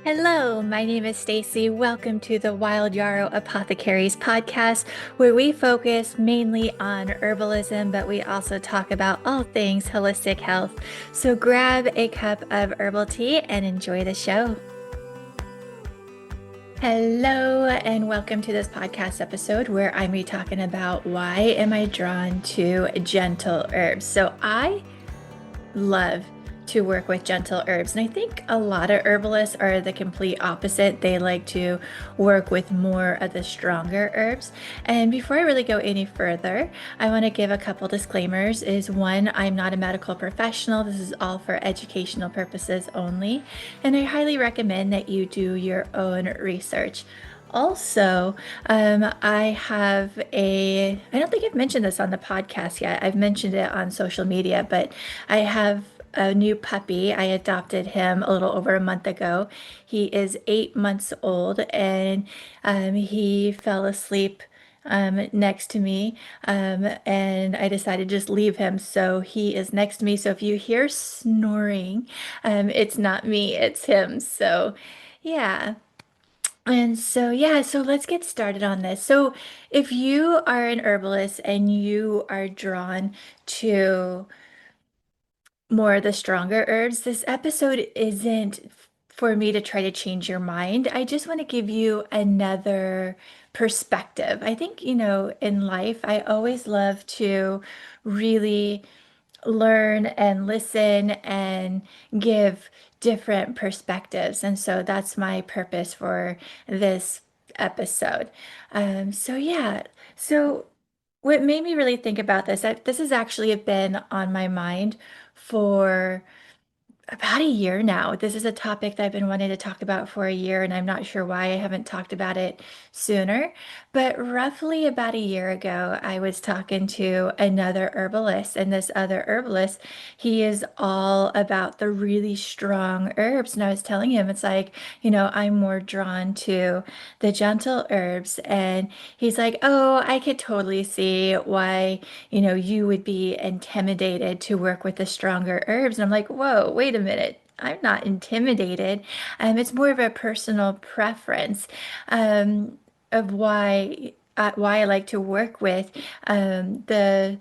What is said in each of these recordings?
Hello, my name is Stacy. Welcome to the Wild Yarrow Apothecaries podcast, where we focus mainly on herbalism, but we also talk about all things holistic health. So grab a cup of herbal tea and enjoy the show. Hello, and welcome to this podcast episode where I'm be talking about why am I drawn to gentle herbs. So I love to work with gentle herbs. And I think a lot of herbalists are the complete opposite. They like to work with more of the stronger herbs. And before I really go any further, I want to give a couple disclaimers. Is one, I'm not a medical professional. This is all for educational purposes only. And I highly recommend that you do your own research. Also, I don't think I've mentioned this on the podcast yet. I've mentioned it on social media, but I have a new puppy. I adopted him a little over a month ago. He is 8 months old and he fell asleep next to me, and I decided to just leave him. So he is next to me. So if you hear snoring, it's not me, it's him. So yeah. And so, yeah, so let's get started on this. So, if you are an herbalist and you are drawn to more of the stronger herbs, this episode isn't for me to try to change your mind. I just want to give you another perspective. I think, in life, I always love to really learn and listen and give different perspectives. And so that's my purpose for this episode. So yeah, so what made me really think about this, this has actually been on my mind for about a year now. This is a topic that I've been wanting to talk about for a year, and I'm not sure why I haven't talked about it sooner. But roughly about a year ago, I was talking to another herbalist, and this other herbalist, he is all about the really strong herbs. And I was telling him, it's like, I'm more drawn to the gentle herbs. And he's like, oh, I could totally see why you would be intimidated to work with the stronger herbs. And I'm like, whoa, wait a minute. I'm not intimidated. It's more of a personal preference of why I like to work with the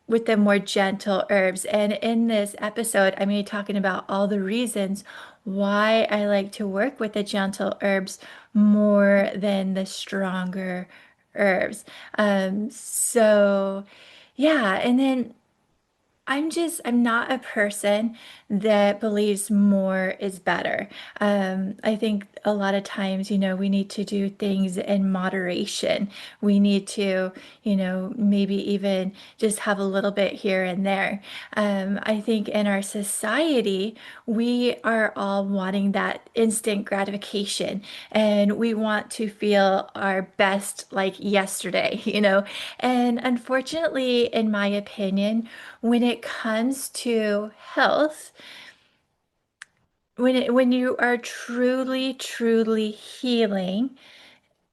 with the more gentle herbs. And in this episode, I'm going to be talking about all the reasons why I like to work with the gentle herbs more than the stronger herbs. So yeah, and then I'm not a person that believes more is better. I think a lot of times, we need to do things in moderation. We need to, maybe even just have a little bit here and there. I think in our society, we are all wanting that instant gratification and we want to feel our best like yesterday, And unfortunately, in my opinion, when it comes to health, when you are truly, truly healing,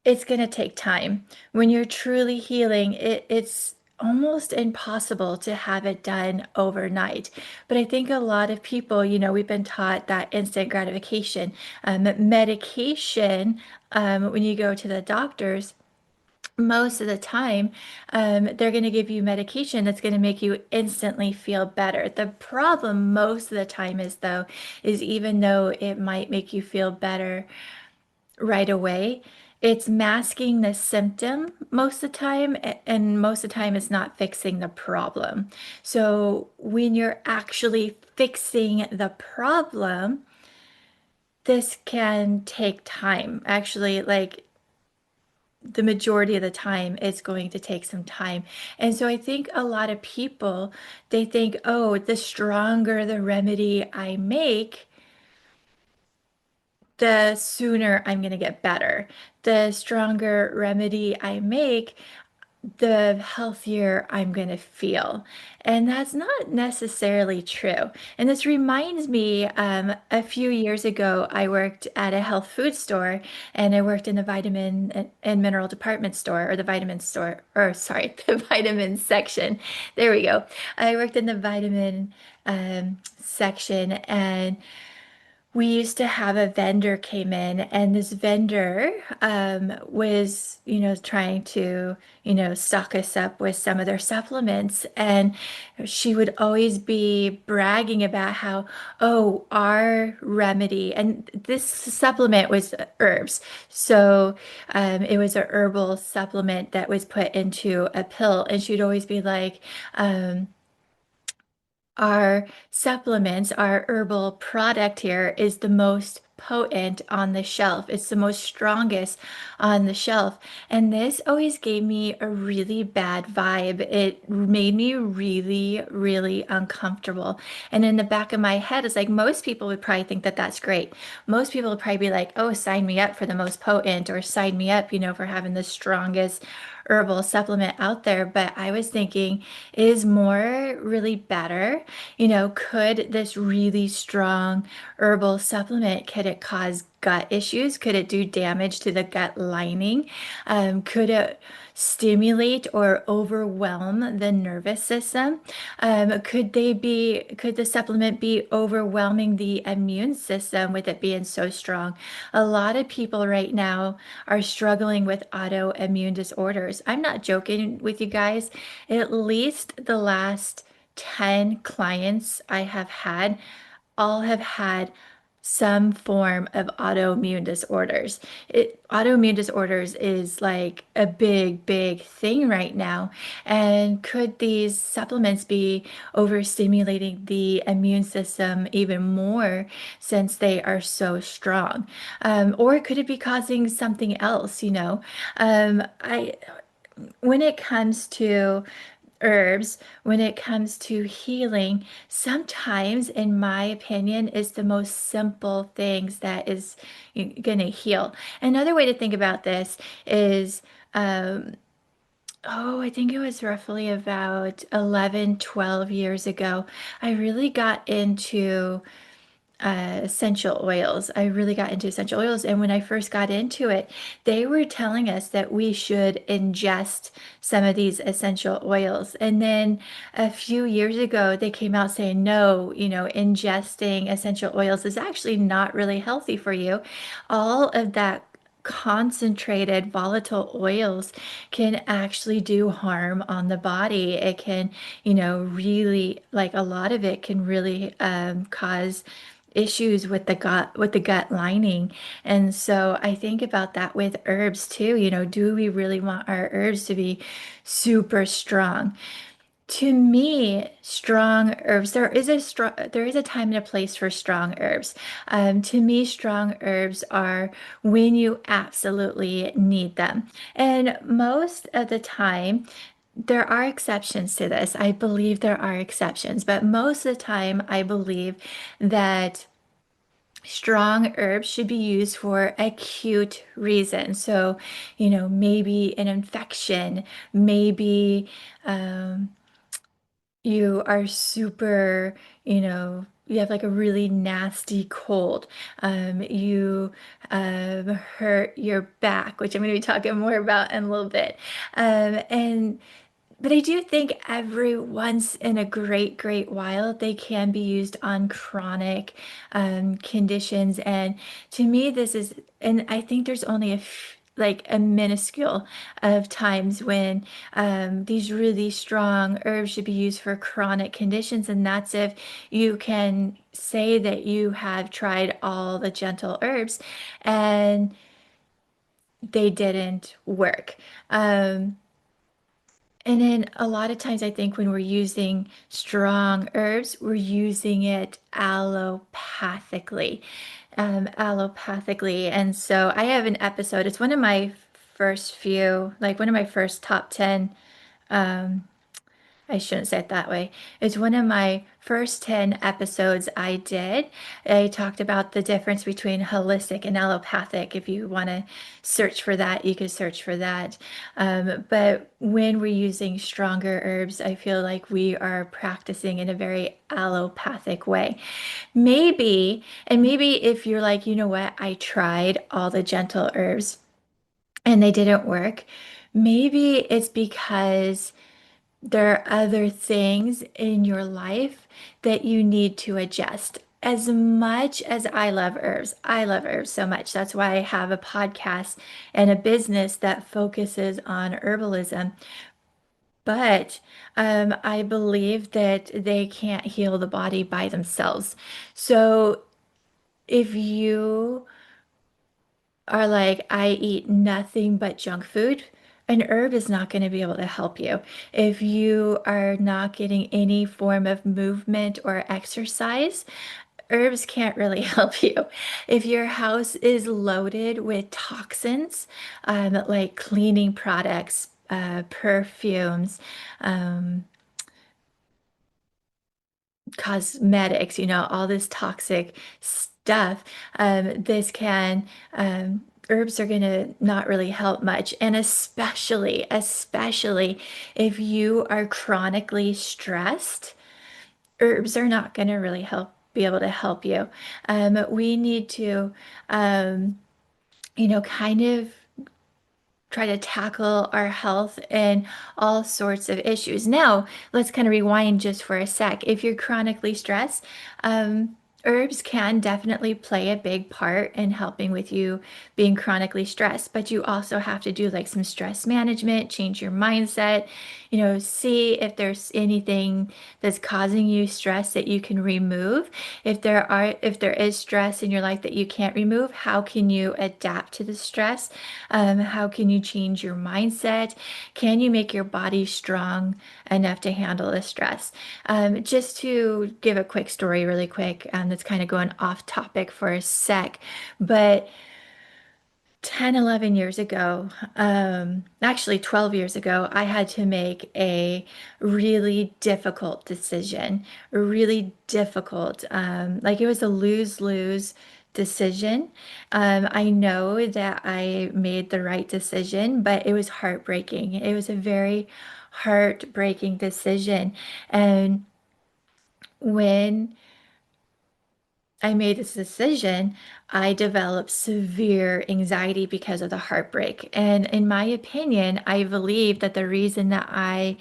it's going to take time. When you're truly healing, it's almost impossible to have it done overnight. But I think a lot of people, we've been taught that instant gratification, medication, when you go to the doctors, most of the time, they're going to give you medication that's going to make you instantly feel better. The problem most of the time is, though, is even though it might make you feel better right away, it's masking the symptom most of the time, and most of the time, it's not fixing the problem. So when you're actually fixing the problem, this can take time. Actually, like the majority of the time it's going to take some time. And so I think a lot of people, they think, oh, the stronger the remedy I make, the sooner I'm going to get better. The stronger remedy I make, the healthier I'm going to feel. And that's not necessarily true. And this reminds me, a few years ago, I worked at a health food store and I worked in the vitamin and mineral department store, or the vitamin store, or sorry, the vitamin section. There we go. I worked in the vitamin section, and we used to have a vendor came in, and this vendor was, trying to, stock us up with some of their supplements. And she would always be bragging about how, oh, our remedy, and this supplement was herbs. So it was a herbal supplement that was put into a pill. And she'd always be like, our supplements, our herbal product here is the most potent on the shelf. It's the most strongest on the shelf. And this always gave me a really bad vibe. It made me really, really uncomfortable. And in the back of my head, it's like most people would probably think that that's great. Most people would probably be like, oh, sign me up for the most potent, or sign me up, for having the strongest herbal supplement out there. But I was thinking, is more really better? Could this really strong herbal supplement, could it cause gut issues? Could it do damage to the gut lining? Could it stimulate or overwhelm the nervous system? Could the supplement be overwhelming the immune system with it being so strong? A lot of people right now are struggling with autoimmune disorders. I'm not joking with you guys. At least the last 10 clients I have had all have had some form of autoimmune disorders. Autoimmune disorders is like a big, big thing right now. And could these supplements be overstimulating the immune system even more since they are so strong? Or could it be causing something else, when it comes to herbs, when it comes to healing, sometimes, in my opinion, is the most simple things that is going to heal. Another way to think about this is, um, oh, I think it was roughly about 11, 12 years ago, I really got into essential oils. I really got into essential oils. And when I first got into it, they were telling us that we should ingest some of these essential oils. And then a few years ago, they came out saying, no, ingesting essential oils is actually not really healthy for you. All of that concentrated volatile oils can actually do harm on the body. It can, really, like a lot of it can really cause issues with the gut lining. And so I think about that with herbs too. Do we really want our herbs to be super strong? To me, strong herbs, there is a time and a place for strong herbs. To me, strong herbs are when you absolutely need them. And most of the time, there are exceptions to this. I believe there are exceptions, but most of the time, I believe that strong herbs should be used for acute reasons. So, maybe an infection, maybe um, you are super, you have like a really nasty cold. You hurt your back, which I'm going to be talking more about in a little bit. And but I do think every once in a great, great while, they can be used on chronic conditions. And to me, and I think there's only like a minuscule of times when these really strong herbs should be used for chronic conditions. And that's if you can say that you have tried all the gentle herbs and they didn't work. And then a lot of times I think when we're using strong herbs, we're using it allopathically. And so I have an episode, it's one of my first few, like one of my first top 10 I shouldn't say it that way. It's one of my first 10 episodes I did. I talked about the difference between holistic and allopathic. If you want to search for that, you could search for that. But when we're using stronger herbs, I feel like we are practicing in a very allopathic way. Maybe if you're like, you know what, I tried all the gentle herbs and they didn't work, maybe it's because there are other things in your life that you need to adjust. as much as I love herbs so much. That's why I have a podcast and a business that focuses on herbalism. But I believe that they can't heal the body by themselves. So if you are like, I eat nothing but junk food, an herb is not going to be able to help you. If you are not getting any form of movement or exercise, herbs can't really help you. If your house is loaded with toxins, like cleaning products, perfumes, um, cosmetics, all this toxic stuff, this can, herbs are going to not really help much. And especially if you are chronically stressed, herbs are not going to really be able to help you. We need to, um, kind of try to tackle our health and all sorts of issues. Now, let's kind of rewind just for a sec. If you're chronically stressed, herbs can definitely play a big part in helping with you being chronically stressed, but you also have to do like some stress management, change your mindset, see if there's anything that's causing you stress that you can remove. If there is stress in your life that you can't remove, how can you adapt to the stress? How can you change your mindset? Can you make your body strong enough to handle the stress? Just to give a quick story really quick, that's kind of going off topic for a sec, but 10, 11 years ago, actually 12 years ago, I had to make a really difficult decision, really difficult. Like it was a lose-lose decision. I know that I made the right decision, but it was heartbreaking. It was a very heartbreaking decision. And when I made this decision, I developed severe anxiety because of the heartbreak. And in my opinion, I believe that the reason that I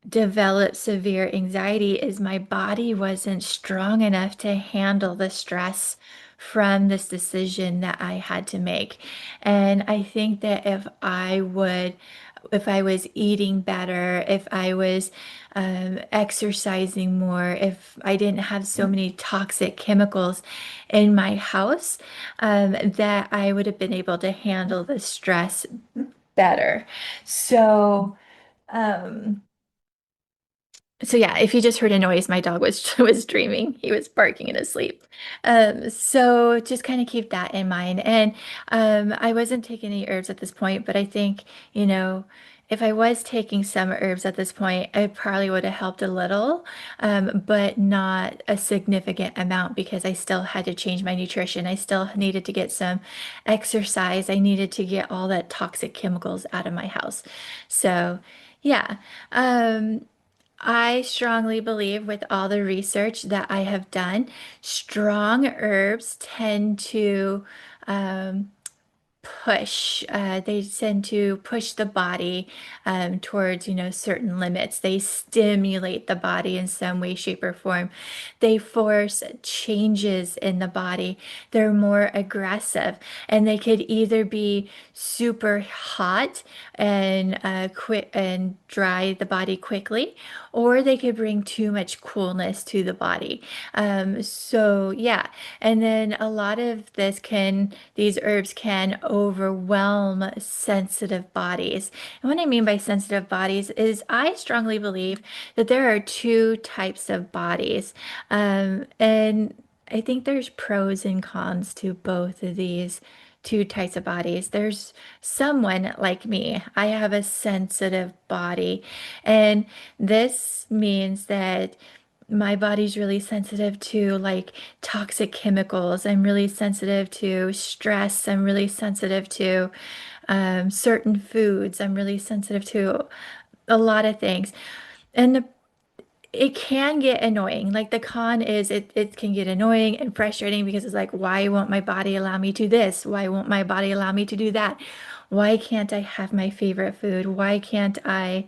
developed severe anxiety is my body wasn't strong enough to handle the stress from this decision that I had to make. And I think that if I was eating better, if I was exercising more, if I didn't have so many toxic chemicals in my house, that I would have been able to handle the stress better. So, um, so yeah, if you just heard a noise, my dog was was dreaming. He was barking in his sleep. So just kind of keep that in mind. And I wasn't taking any herbs at this point, but I think, if I was taking some herbs at this point, it probably would have helped a little, but not a significant amount because I still had to change my nutrition. I still needed to get some exercise. I needed to get all that toxic chemicals out of my house. So yeah. I strongly believe with all the research that I have done, strong herbs tend to um, they tend to push the body towards, certain limits. They stimulate the body in some way, shape, or form. They force changes in the body. They're more aggressive, and they could either be super hot and quick and dry the body quickly, or they could bring too much coolness to the body. So yeah, and then a lot of these herbs can overwhelm sensitive bodies. And what I mean by sensitive bodies is I strongly believe that there are two types of bodies. And I think there's pros and cons to both of these two types of bodies. There's someone like me. I have a sensitive body, and this means that my body's really sensitive to like toxic chemicals. I'm really sensitive to stress. I'm really sensitive to certain foods. I'm really sensitive to a lot of things. And it can get annoying. Like the con is it can get annoying and frustrating because it's like, why won't my body allow me to this? Why won't my body allow me to do that? Why can't I have my favorite food? Why can't I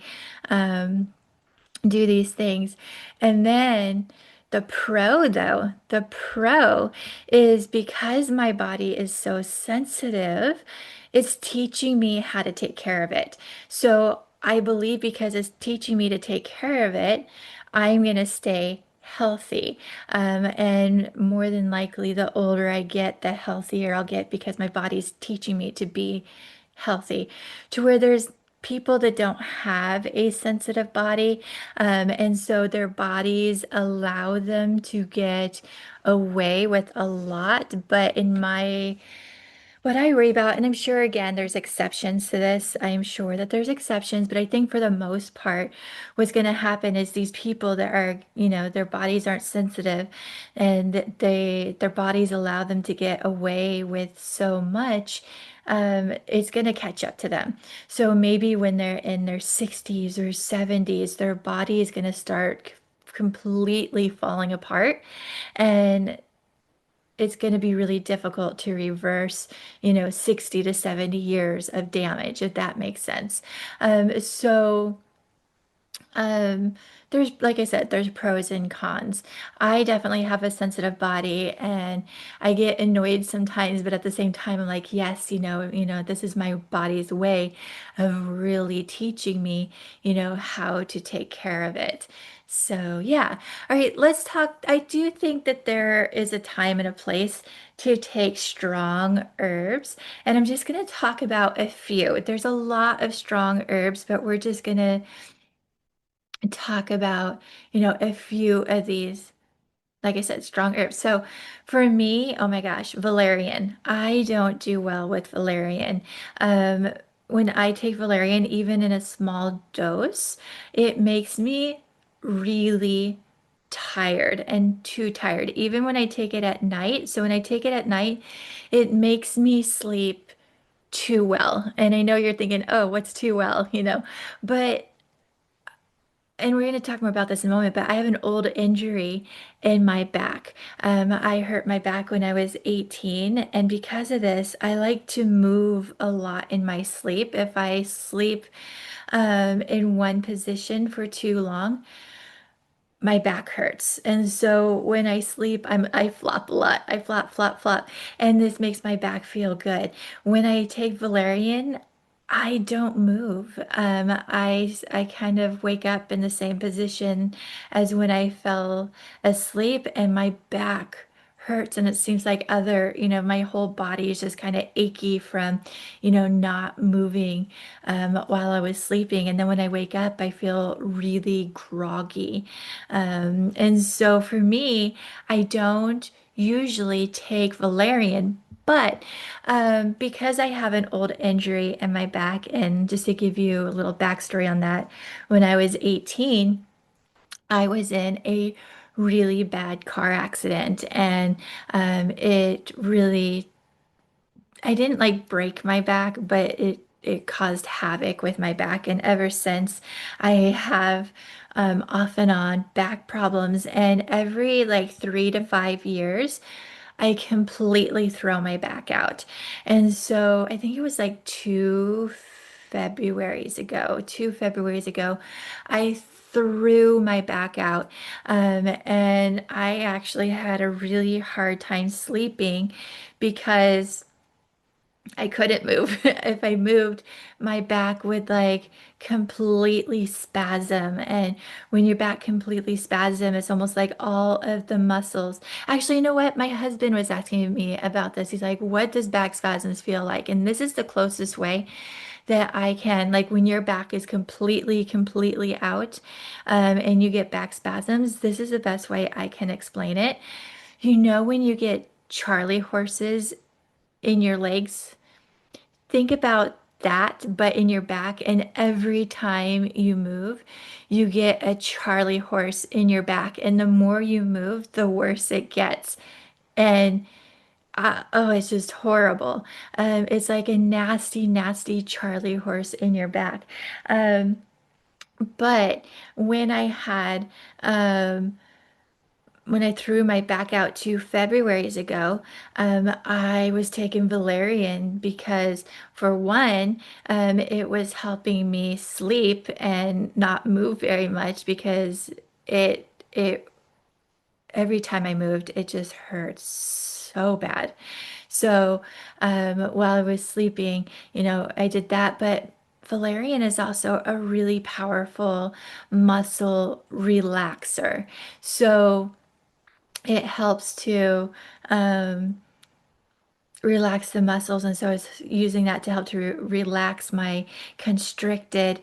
do these things? And then The pro, though, the pro is because my body is so sensitive, it's teaching me how to take care of it. So I believe because it's teaching me to take care of it, I'm going to stay healthy. And more than likely, the older I get, the healthier I'll get because my body's teaching me to be healthy. To where there's people that don't have a sensitive body, and so their bodies allow them to get away with a lot. But in my what I read about, and I'm sure again there's exceptions to this. I am sure that there's exceptions, but I think for the most part, what's going to happen is these people that are, their bodies aren't sensitive, and their bodies allow them to get away with so much. It's going to catch up to them. So maybe when they're in their 60s or 70s, their body is going to start completely falling apart. And it's going to be really difficult to reverse, 60 to 70 years of damage, if that makes sense. So um, there's, like I said, there's pros and cons. I definitely have a sensitive body and I get annoyed sometimes, but at the same time, I'm like, yes, this is my body's way of really teaching me, how to take care of it. So yeah. All right, let's talk. I do think that there is a time and a place to take strong herbs, and I'm just going to talk about a few. There's a lot of strong herbs, but we're just going to talk about, a few of these, like I said, strong herbs. So for me, oh my gosh, valerian. I don't do well with valerian. Um, when I take valerian, even in a small dose, it makes me really tired and too tired, even when I take it at night. So when I take it at night, it makes me sleep too well. And I know you're thinking, oh, what's too well, but and we're going to talk more about this in a moment, but I have an old injury in my back. I hurt my back when I was 18, and because of this, I like to move a lot in my sleep. If I sleep in one position for too long, my back hurts. And so when I sleep, I flop a lot. I flop, flop, flop. And this makes my back feel good. When I take valerian, I don't move. I kind of wake up in the same position as when I fell asleep, and my back hurts. And it seems like my whole body is just kind of achy from, not moving while I was sleeping. And then when I wake up, I feel really groggy. And so for me, I don't usually take valerian, but because I have an old injury in my back, and just to give you a little backstory on that, when I was 18, I was in a really bad car accident, and it really I didn't like break my back, but it caused havoc with my back. And ever since, I have off and on back problems. And every like 3 to 5 years, I completely throw my back out. And so I think it was like 2 Februaries ago, I threw my back out. And I actually had a really hard time sleeping because I couldn't move. If I moved, my back would like completely spasm. And when your back completely spasm, it's almost like all of the muscles. Actually, you know what? My husband was asking me about this. He's like, what does back spasms feel like? And this is the closest way that I can, like when your back is completely, completely out, and you get back spasms, this is the best way I can explain it. When you get Charlie horses in your legs? Think about that, but in your back, and every time you move, you get a Charlie horse in your back, and the more you move, the worse it gets. And oh, it's just horrible. It's like a nasty, nasty Charlie horse in your back. Um, but when I had when I threw my back out 2 Februaries ago, I was taking valerian because, for one, it was helping me sleep and not move very much because it every time I moved, it just hurt so bad. So while I was sleeping, I did that. But valerian is also a really powerful muscle relaxer. So it helps to relax the muscles. And so I was using that to help to relax my constricted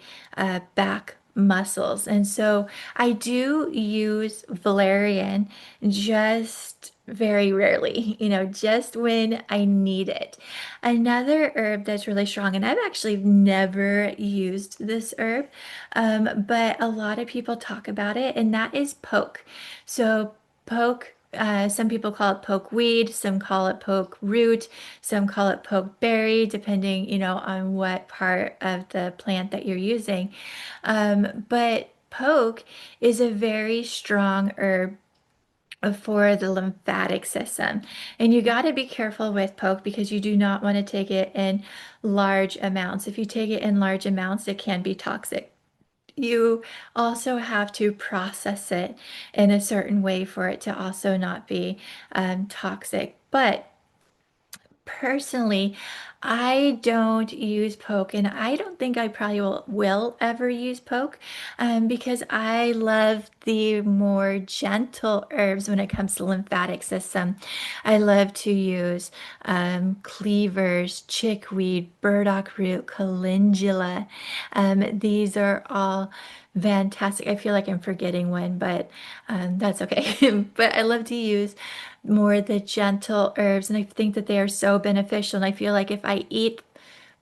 back muscles. And so I do use valerian just very rarely, just when I need it. Another herb that's really strong, and I've actually never used this herb, but a lot of people talk about it, and that is poke. So poke, some people call it poke weed, some call it poke root, some call it poke berry, depending, on what part of the plant that you're using. But poke is a very strong herb for the lymphatic system. And you got to be careful with poke because you do not want to take it in large amounts. If you take it in large amounts, it can be toxic. You also have to process it in a certain way for it to also not be toxic. But personally, I don't use poke, and I don't think I probably will ever use poke because I love the more gentle herbs when it comes to lymphatic system. I love to use cleavers, chickweed, burdock root, calendula. These are all fantastic. I feel like I'm forgetting one, but that's okay. But I love to use more the gentle herbs, and I think that they are so beneficial. And I feel like if I eat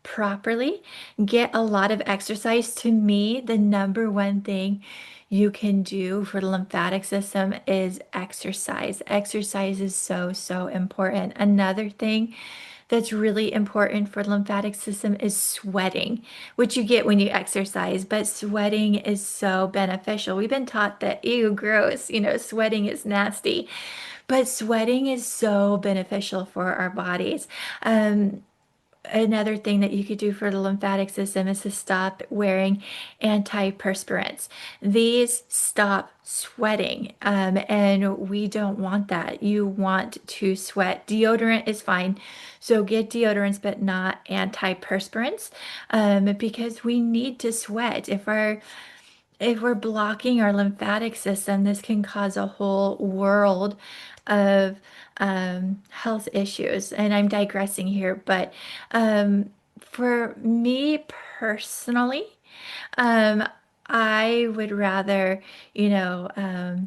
properly, get a lot of exercise, to me, the number one thing you can do for the lymphatic system is exercise. Exercise is so, so important. Another thing that's really important for the lymphatic system is sweating, which you get when you exercise, but sweating is so beneficial. We've been taught that, ew, gross, sweating is nasty. But sweating is so beneficial for our bodies. Another thing that you could do for the lymphatic system is to stop wearing antiperspirants. These stop sweating, and we don't want that. You want to sweat. Deodorant is fine. So get deodorants, but not antiperspirants, because we need to sweat. If we're blocking our lymphatic system, this can cause a whole world of health issues. And I'm digressing here, but for me personally, um, I would rather, you know,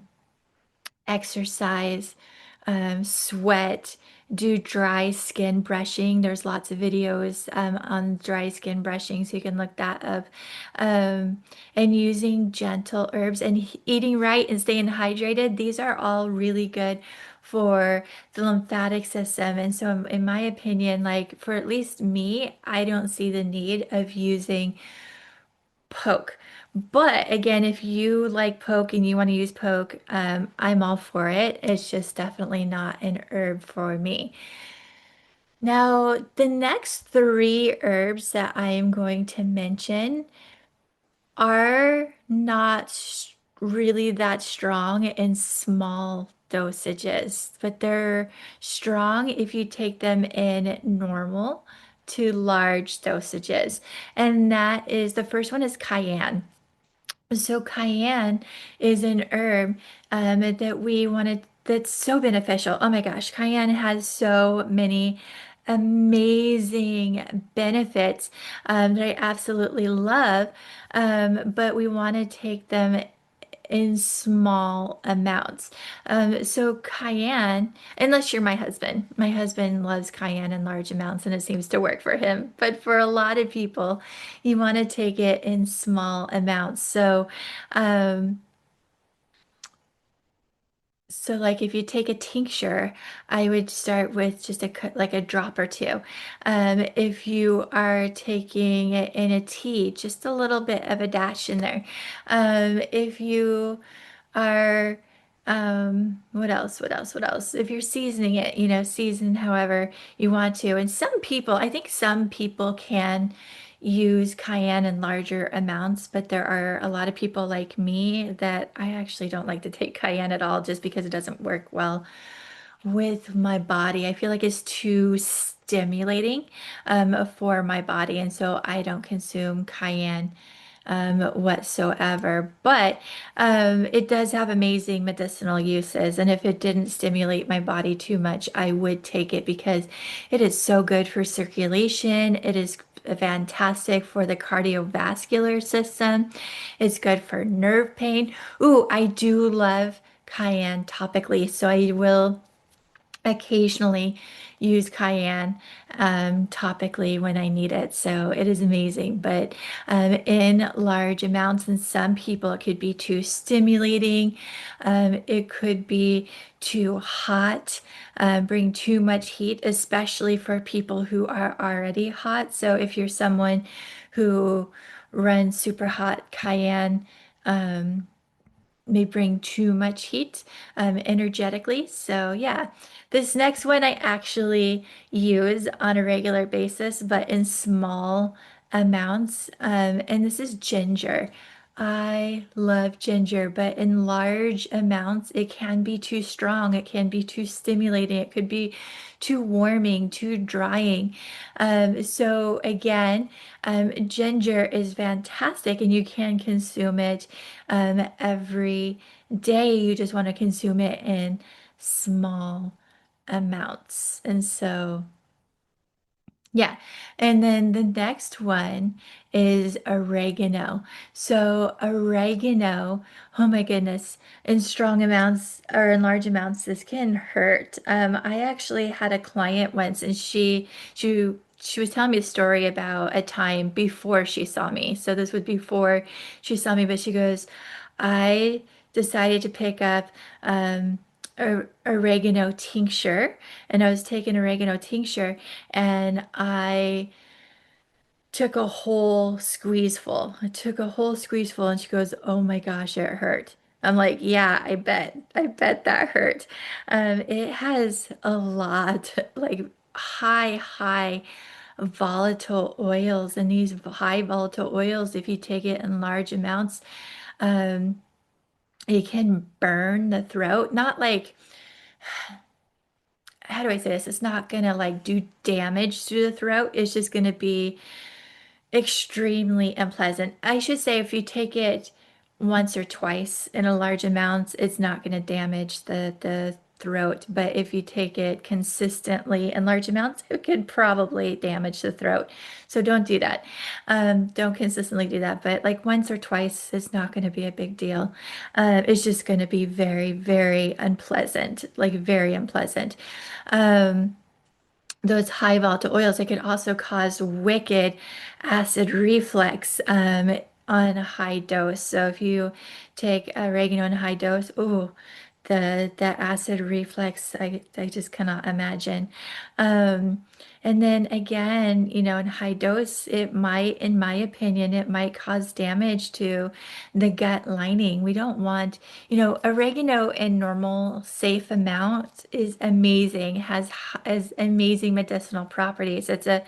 exercise, sweat, do dry skin brushing. There's lots of videos on dry skin brushing, so you can look that up. And using gentle herbs and eating right and staying hydrated. These are all really good for the lymphatic system. And so, in my opinion, like for at least me, I don't see the need of using poke. But again, if you like poke and you want to use poke, I'm all for it. It's just definitely not an herb for me. Now, the next three herbs that I am going to mention are not really that strong in small dosages, but they're strong if you take them in normal to large dosages. And that is the first one is cayenne. So cayenne is an herb that we wanted that's so beneficial. Oh my gosh, cayenne has so many amazing benefits that I absolutely love. But we want to take them in small amounts. So cayenne, unless you're my husband loves cayenne in large amounts and it seems to work for him. But for a lot of people, you want to take it in small amounts. Um, so like if you take a tincture, I would start with just like a drop or two. If you are taking it in a tea, just a little bit of a dash in there. If you are what else? What else? What else? If you're seasoning it, season however you want to. And some people, I think some people can use cayenne in larger amounts, but there are a lot of people like me that I actually don't like to take cayenne at all just because it doesn't work well with my body. I feel like it's too stimulating for my body, and so I don't consume cayenne whatsoever. But it does have amazing medicinal uses, and if it didn't stimulate my body too much, I would take it because it is so good for circulation. It is fantastic for the cardiovascular system. It's good for nerve pain. Ooh, I do love cayenne topically, so I will occasionally use cayenne topically when I need it. So it is amazing, but in large amounts, and some people it could be too stimulating. It could be too hot, bring too much heat, especially for people who are already hot. So if you're someone who runs super hot cayenne, may bring too much heat energetically. So, yeah, this next one I actually use on a regular basis, but in small amounts. And this is ginger. I love ginger, but in large amounts, it can be too strong. It can be too stimulating. It could be too warming, too drying. So, again, ginger is fantastic and you can consume it every day. You just want to consume it in small amounts. And so, yeah. And then the next one is oregano. So, oregano, oh my goodness, in strong amounts or in large amounts, this can hurt. I actually had a client once and she was telling me a story about a time before she saw me. So this was before she saw me, but she goes, I decided to pick up oregano tincture, and I was taking oregano tincture, and I took a whole squeezeful. I took a whole squeezeful, and she goes, "Oh my gosh, it hurt." I'm like, "Yeah, I bet. I bet that hurt." It has a lot, like high volatile oils, and these high volatile oils, if you take it in large amounts, um, it can burn the throat. Not like, how do I say this? It's not gonna like do damage to the throat. It's just gonna be extremely unpleasant. I should say if you take it once or twice in a large amounts, it's not going to damage the throat. But if you take it consistently in large amounts, it could probably damage the throat. So don't do that. Don't consistently do that. But like once or twice, it's not going to be a big deal. It's just going to be very, very unpleasant, like very unpleasant. Um, those high volatile oils, it could also cause wicked acid reflux on a high dose. So if you take oregano in a high dose, oh, the acid reflux, I just cannot imagine. And then again, in high dose, it might, in my opinion, it might cause damage to the gut lining. We don't want, oregano in normal safe amount is amazing, has amazing medicinal properties. It's a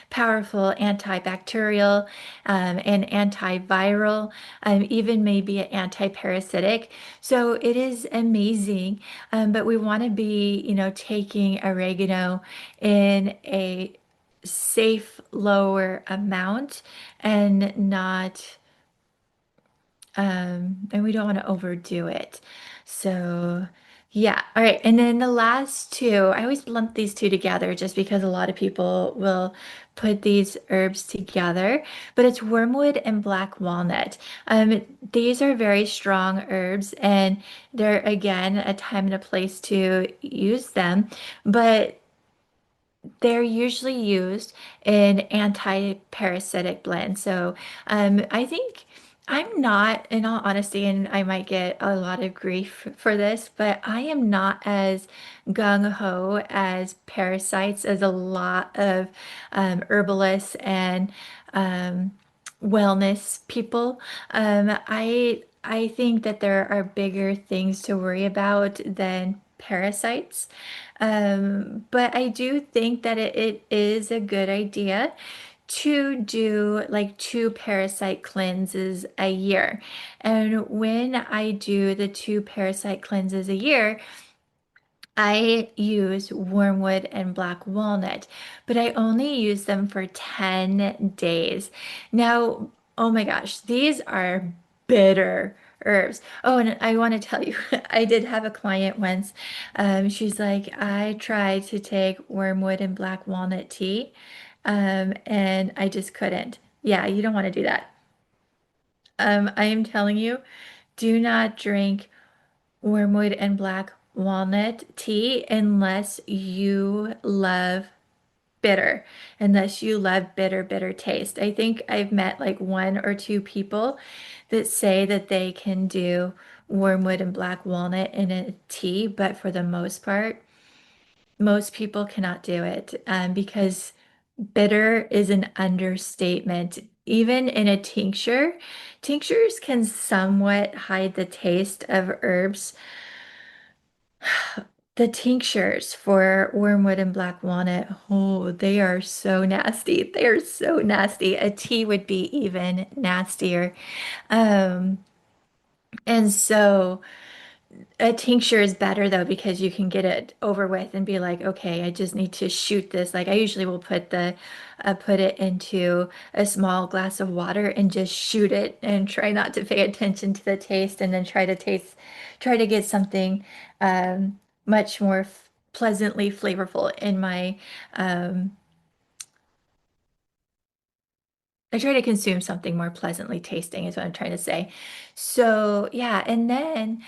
powerful antibacterial and antiviral, even maybe an antiparasitic. So it is amazing. But we want to be, taking oregano in a safe, lower amount and not and we don't want to overdo it. So, yeah. All right. And then the last two, I always lump these two together just because a lot of people will put these herbs together, but it's wormwood and black walnut. These are very strong herbs, and they're again a time and a place to use them, but they're usually used in anti-parasitic blends. So I think I'm not, in all honesty, and I might get a lot of grief for this, but I am not as gung-ho as parasites as a lot of herbalists and um, wellness people. I think that there are bigger things to worry about than parasites. But I do think that it is a good idea to do like 2 parasite cleanses a year. And when I do the 2 parasite cleanses a year, I use wormwood and black walnut, but I only use them for 10 days. Now, oh my gosh, these are bitter herbs. Oh, and I want to tell you, I did have a client once. She's like, I tried to take wormwood and black walnut tea, and I just couldn't. Yeah, you don't want to do that. I am telling you, do not drink wormwood and black walnut tea unless you love bitter, unless you love bitter, bitter taste. I think I've met like 1 or 2 people that say that they can do wormwood and black walnut in a tea, but for the most part, most people cannot do it because bitter is an understatement. Even in a tincture, tinctures can somewhat hide the taste of herbs. The tinctures for wormwood and black walnut, oh, they are so nasty. They are so nasty. A tea would be even nastier. Um, and so a tincture is better though because you can get it over with and be like, okay, I just need to shoot this. Like I usually will put it into a small glass of water and just shoot it and try not to pay attention to the taste and then try to get something much more pleasantly flavorful in my um, I try to consume something more pleasantly tasting is what I'm trying to say. So yeah, and then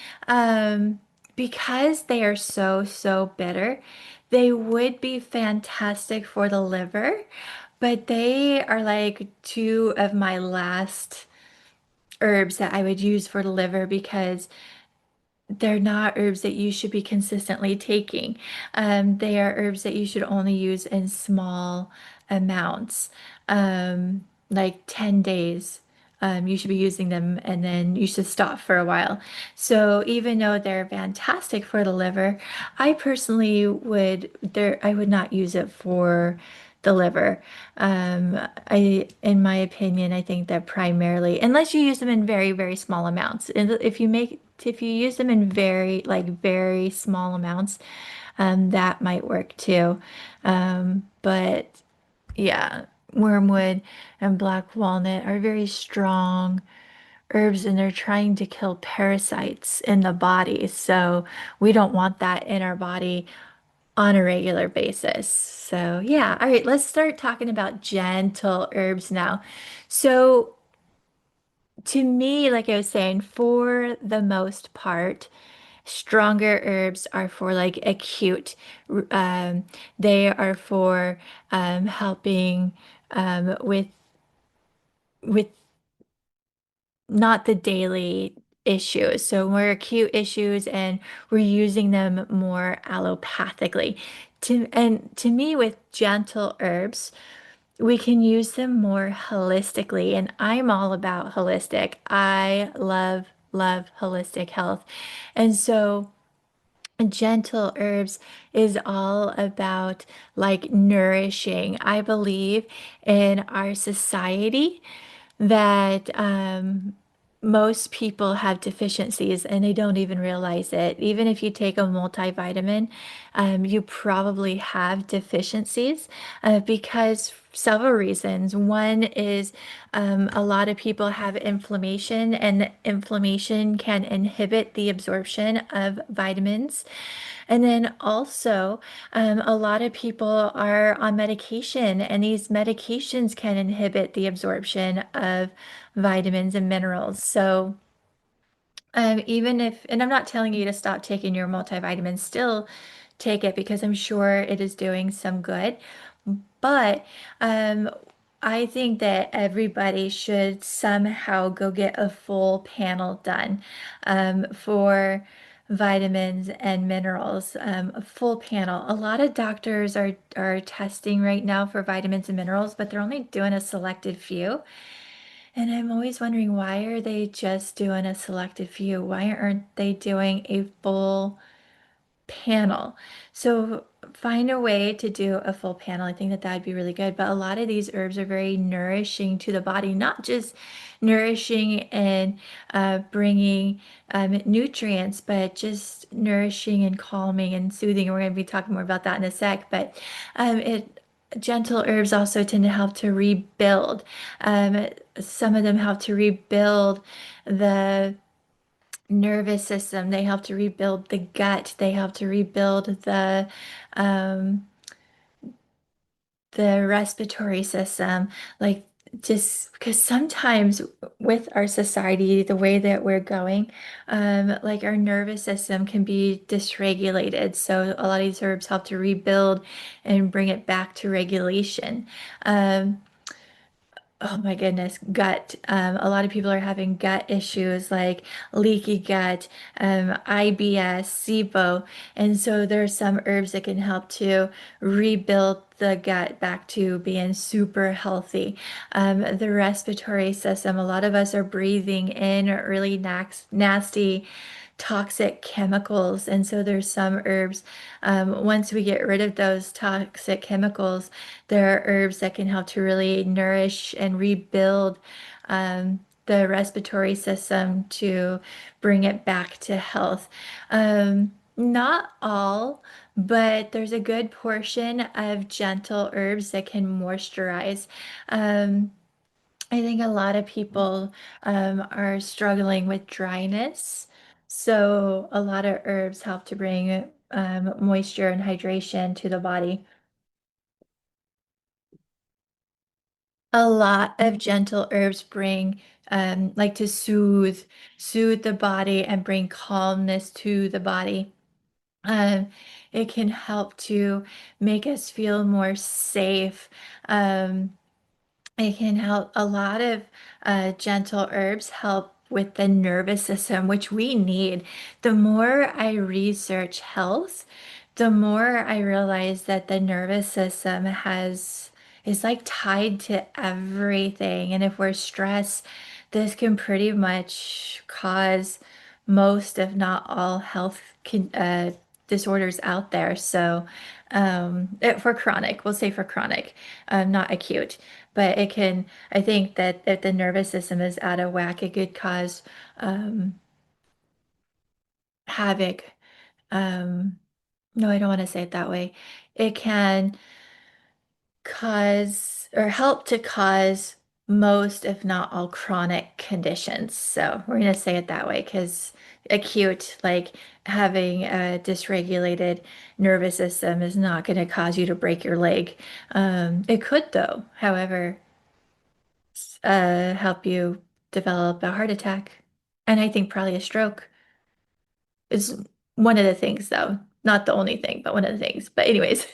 because they are so, so bitter, they would be fantastic for the liver, but they are like 2 of my last herbs that I would use for the liver because they're not herbs that you should be consistently taking. They are herbs that you should only use in small amounts, like 10 days. You should be using them and then you should stop for a while. So even though they're fantastic for the liver, I would not use it for the liver. In my opinion, I think that primarily, unless you use them in very, very small amounts, and if you use them in very small amounts, that might work too. But yeah, wormwood and black walnut are very strong herbs and they're trying to kill parasites in the body. So we don't want that in our body on a regular basis. So, yeah. All right, let's start talking about gentle herbs now. So, to me, like I was saying, for the most part, stronger herbs are for like acute. Um, they are for helping with with not the daily issues. So more acute issues, and we're using them more allopathically. To me, with gentle herbs, we can use them more holistically, and I'm all about holistic. I love holistic health. And so gentle herbs is all about like nourishing. I believe in our society that most people have deficiencies and they don't even realize it. Even if you take a multivitamin, you probably have deficiencies because several reasons. One is a lot of people have inflammation, and inflammation can inhibit the absorption of vitamins. And then also, a lot of people are on medication, and these medications can inhibit the absorption of vitamins and minerals. So, even if, and I'm not telling you to stop taking your multivitamins, still take it because I'm sure it is doing some good. But um, I think that everybody should somehow go get a full panel done for vitamins and minerals. A full panel. A lot of doctors are testing right now for vitamins and minerals, but they're only doing a selected few. And I'm always wondering, why are they just doing a selected few? Why aren't they doing a full panel. So find a way to do a full panel. I think that that'd be really good. But a lot of these herbs are very nourishing to the body, not just nourishing and bringing nutrients, but just nourishing and calming and soothing. And we're going to be talking more about that in a sec. But it gentle herbs also tend to help to rebuild. Um, some of them help to rebuild the nervous system. They help to rebuild the gut. They help to rebuild um, the respiratory system. Like just because sometimes with our society, the way that we're going, like our nervous system can be dysregulated. So a lot of these herbs help to rebuild and bring it back to regulation. Um, Oh my goodness, gut. A lot of people are having gut issues like leaky gut, IBS, SIBO. And so there's some herbs that can help to rebuild the gut back to being super healthy. The respiratory system, a lot of us are breathing in really nasty toxic chemicals. And so there's some herbs, once we get rid of those toxic chemicals, there are herbs that can help to really nourish and rebuild the respiratory system to bring it back to health. Not all, but there's a good portion of gentle herbs that can moisturize. Um, I think a lot of people are struggling with dryness. So a lot of herbs help to bring moisture and hydration to the body. A lot of gentle herbs bring like to soothe the body and bring calmness to the body. Um, it can help to make us feel more safe. It can help. A lot of gentle herbs help with the nervous system, which we need. The more I research health, the more I realize that the nervous system has is like tied to everything. And if we're stressed, this can pretty much cause most, if not all, disorders out there. So, for chronic, we'll say for chronic, not acute. But it can, I think that if the nervous system is out of whack, it could cause um, havoc. Um, no, I don't want to say it that way. It can cause or help to cause most, if not all, chronic conditions. So we're going to say it that way because acute, like having a dysregulated nervous system, is not going to cause you to break your leg. It could, though, however, help you develop a heart attack. And I think probably a stroke is one of the things, though. Not the only thing, but one of the things. But anyways,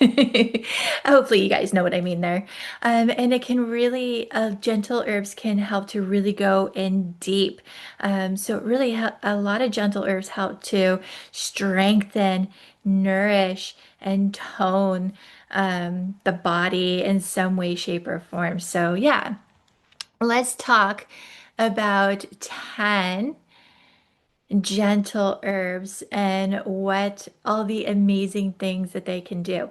hopefully you guys know what I mean there. And it can really, gentle herbs can help to really go in deep. So it really, a lot of gentle herbs help to strengthen, nourish, and tone the body in some way, shape, or form. So yeah. Let's talk about 10 gentle herbs and what all the amazing things that they can do.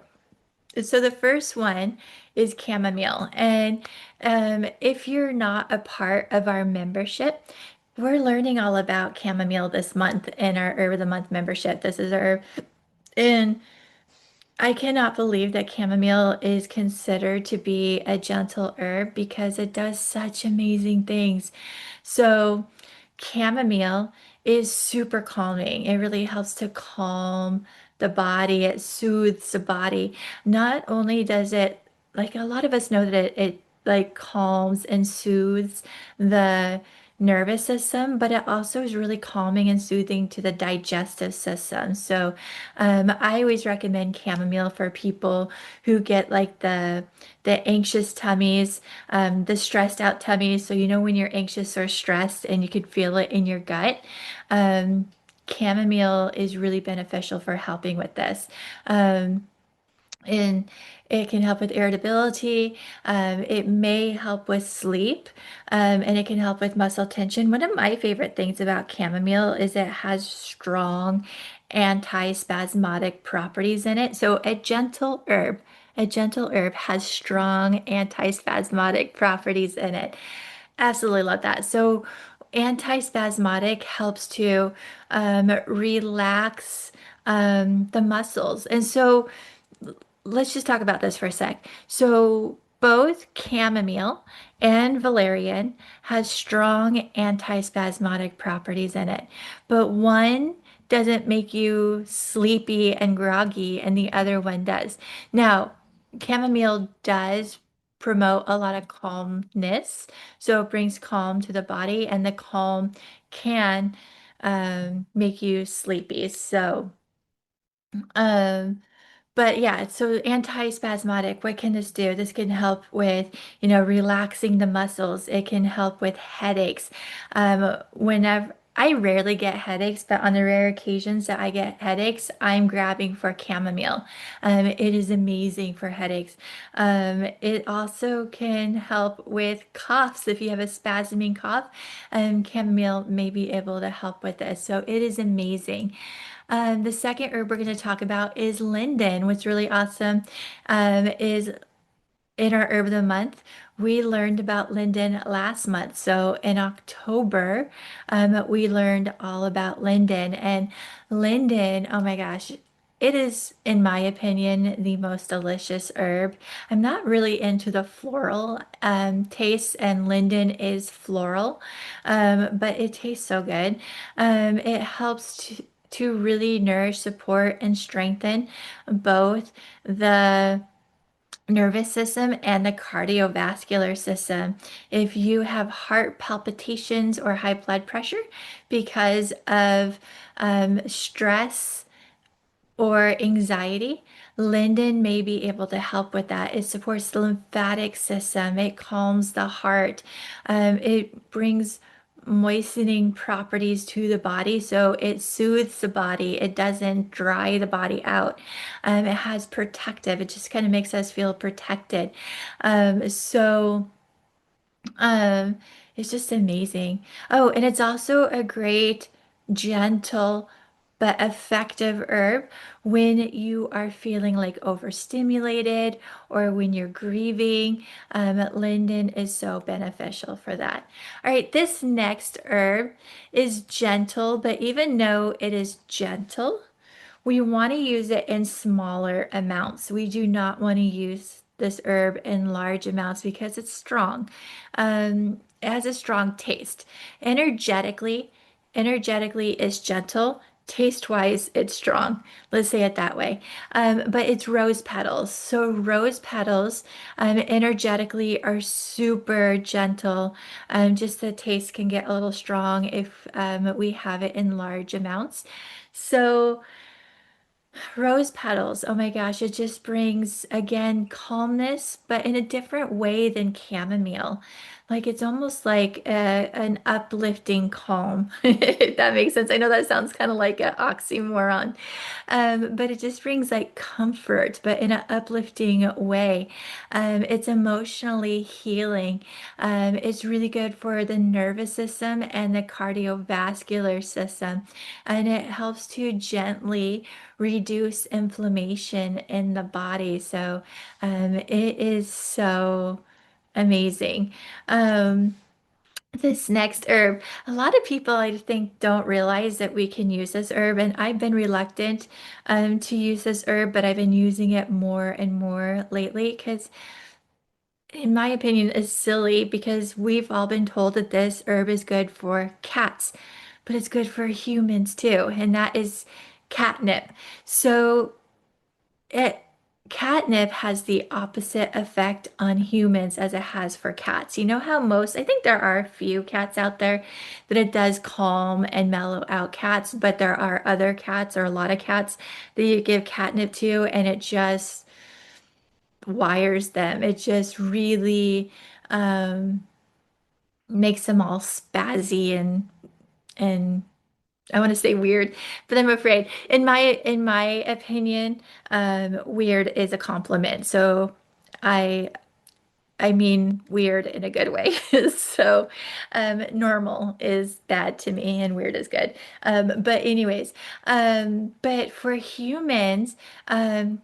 So the first one is chamomile. And if you're not a part of our membership, we're learning all about chamomile this month in our Herb of the Month membership. This is our, and I cannot believe that chamomile is considered to be a gentle herb because it does such amazing things. So, chamomile is super calming. It really helps to calm the body, it soothes the body. Not only does it, like a lot of us know that it like calms and soothes the nervous system, but it also is really calming and soothing to the digestive system. So, I always recommend chamomile for people who get like the anxious tummies, the stressed out tummies. So you know when you're anxious or stressed and you could feel it in your gut. Um, Chamomile is really beneficial for helping with this. And it can help with irritability. It may help with sleep, and it can help with muscle tension. One of my favorite things about chamomile is it has strong anti-spasmodic properties in it. So a gentle herb has strong anti-spasmodic properties in it. Absolutely love that. So anti-spasmodic helps to relax the muscles. And so let's just talk about this for a sec. So both chamomile and valerian has strong antispasmodic properties in it, but one doesn't make you sleepy and groggy, and the other one does. Now, chamomile does promote a lot of calmness, so it brings calm to the body, and the calm can make you sleepy. Um, but yeah, so anti-spasmodic, what can this do? This can help with, relaxing the muscles. It can help with headaches. Whenever I rarely get headaches, but on the rare occasions that I get headaches, I'm grabbing for chamomile. It is amazing for headaches. It also can help with coughs. If you have a spasming cough, chamomile may be able to help with this. So it is amazing. The second herb we're going to talk about is linden. What's really awesome is in our herb of the month, we learned about linden last month. So in October, we learned all about linden. And linden, oh my gosh, it is, in my opinion, the most delicious herb. I'm not really into the floral taste, and linden is floral, but it tastes so good. It helps to really nourish, support, and strengthen both the nervous system and the cardiovascular system. If you have heart palpitations or high blood pressure because of stress or anxiety, linden may be able to help with that. It supports the lymphatic system, it calms the heart, it brings moistening properties to the body, so it soothes the body, it doesn't dry the body out. It has protective, it just kind of makes us feel protected. So um, it's just amazing. Oh, and it's also a great, gentle, but effective herb when you are feeling like overstimulated or when you're grieving. Linden is so beneficial for that. All right, this next herb is gentle, but even though it is gentle, we want to use it in smaller amounts. We do not want to use this herb in large amounts because it's strong. It has a strong taste. Energetically, energetically is gentle. Taste-wise, it's strong. Let's say it that way. But it's rose petals. So rose petals, energetically are super gentle. Just the taste can get a little strong if we have it in large amounts. So rose petals, oh my gosh, it just brings again calmness, but in a different way than chamomile. Like it's almost like an uplifting calm, if that makes sense. I know that sounds kind of like an oxymoron, but it just brings like comfort, but in an uplifting way. It's emotionally healing. It's really good for the nervous system and the cardiovascular system, and it helps to gently reduce inflammation in the body. So it is so amazing. Um, this next herb, a lot of people I think don't realize that we can use this herb, and I've been reluctant to use this herb, but I've been using it more and more lately because, in my opinion, it's silly because we've all been told that this herb is good for cats, but it's good for humans too, and that is catnip. So it catnip has the opposite effect on humans as it has for cats. You know how I think there are a few cats out there that it does calm and mellow out cats, but there are other cats or a lot of cats that you give catnip to and it just wires them. It just really um, makes them all spazzy and I want to say weird, but I'm afraid. In my opinion, weird is a compliment. So I I mean weird in a good way. So, normal is bad to me and weird is good. But anyways, but for humans, um,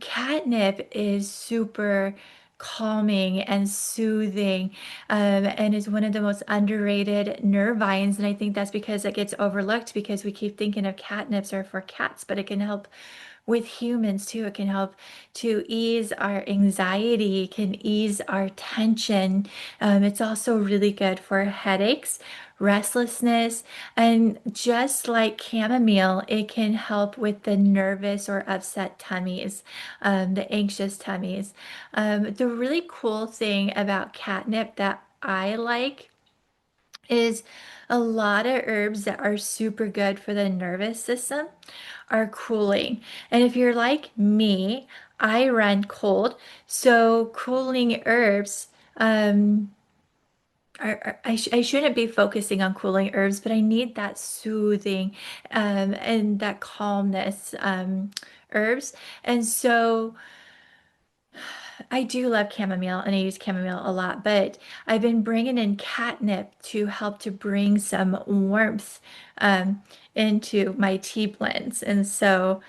catnip is super calming and soothing, and is one of the most underrated nerve vines. And I think that's because it gets overlooked because we keep thinking of catnips are for cats, but it can help with humans too. It can help to ease our anxiety, can ease our tension. It's also really good for headaches, restlessness, and just like chamomile, it can help with the nervous or upset tummies, the anxious tummies. The really cool thing about catnip that I like is a lot of herbs that are super good for the nervous system are cooling. And if you're like me, I run cold. So cooling herbs, I shouldn't be focusing on cooling herbs, but I need that soothing, and that calmness, herbs. And so I do love chamomile and I use chamomile a lot, but I've been bringing in catnip to help to bring some warmth, into my tea blends. And so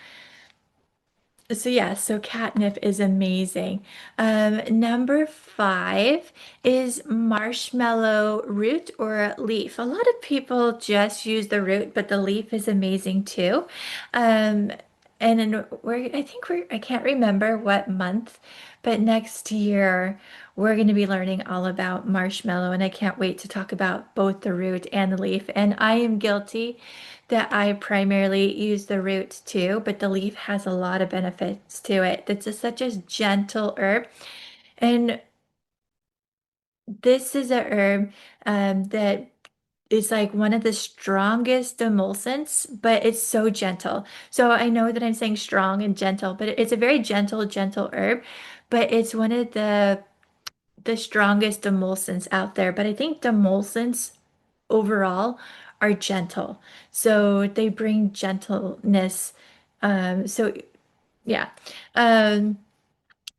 yeah, so catnip is amazing. Number five is marshmallow root or leaf. A lot of people just use the root, but the leaf is amazing too. Um, and then I think I can't remember what month, but next year we're going to be learning all about marshmallow, and I can't wait to talk about both the root and the leaf. And I am guilty that I primarily use the root too, but the leaf has a lot of benefits to it. It's such a gentle herb. And this is a herb, that is like one of the strongest emulsants, but it's so gentle. So I know that I'm saying strong and gentle, but it's a very gentle herb, but it's one of the strongest emulsants out there. But I think the emulsants overall are gentle. So they bring gentleness. So yeah. Um,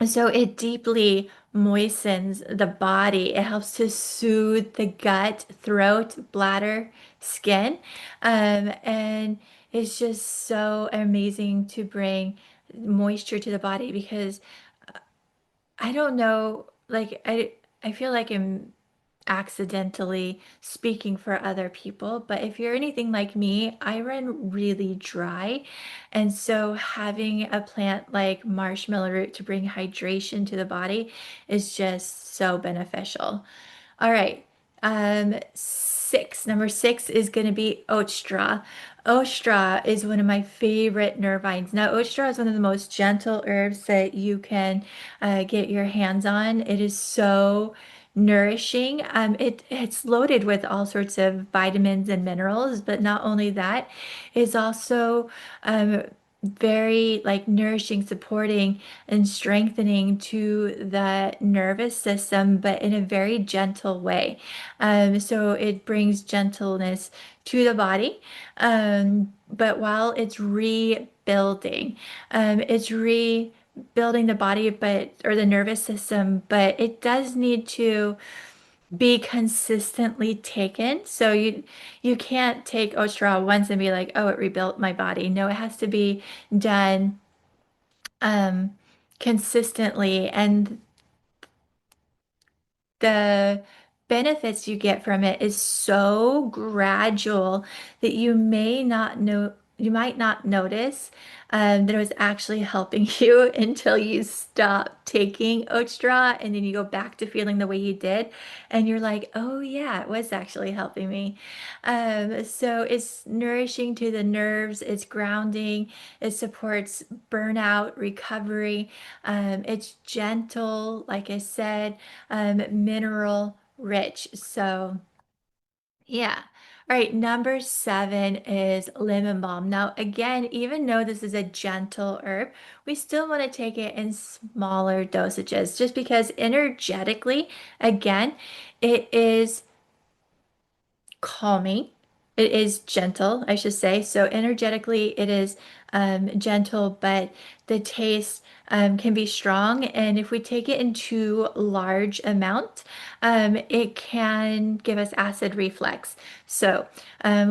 so it deeply moistens the body. It helps to soothe the gut, throat, bladder, skin. And it's just so amazing to bring moisture to the body because I don't know, like I feel like I'm accidentally speaking for other people, but if you're anything like me, I run really dry. And so having a plant like marshmallow root to bring hydration to the body is just so beneficial. All right. Number six is going to be oat straw. Oat straw is one of my favorite nerve vines. Now, oat straw is one of the most gentle herbs that you can get your hands on. It is so nourishing. It's loaded with all sorts of vitamins and minerals, but not only that, it's also um, very like nourishing, supporting, and strengthening to the nervous system, but in a very gentle way. So it brings gentleness to the body, but while it's rebuilding the body, but or the nervous system, but it does need to be consistently taken. So you can't take oat straw once and be like, oh, it rebuilt my body. No, it has to be done um consistently, and the benefits you get from it is so gradual that you might not notice, that it was actually helping you until you stop taking oat straw and then you go back to feeling the way you did and you're like, oh yeah, it was actually helping me. So it's nourishing to the nerves, it's grounding, it supports burnout recovery, it's gentle, like I said, mineral rich. So, yeah. All right, number seven is lemon balm. Now, again, even though this is a gentle herb, we still want to take it in smaller dosages just because energetically, again, it is calming. It is gentle, I should say. So energetically, it is gentle, but the taste can be strong. And if we take it in too large amount, it can give us acid reflux. So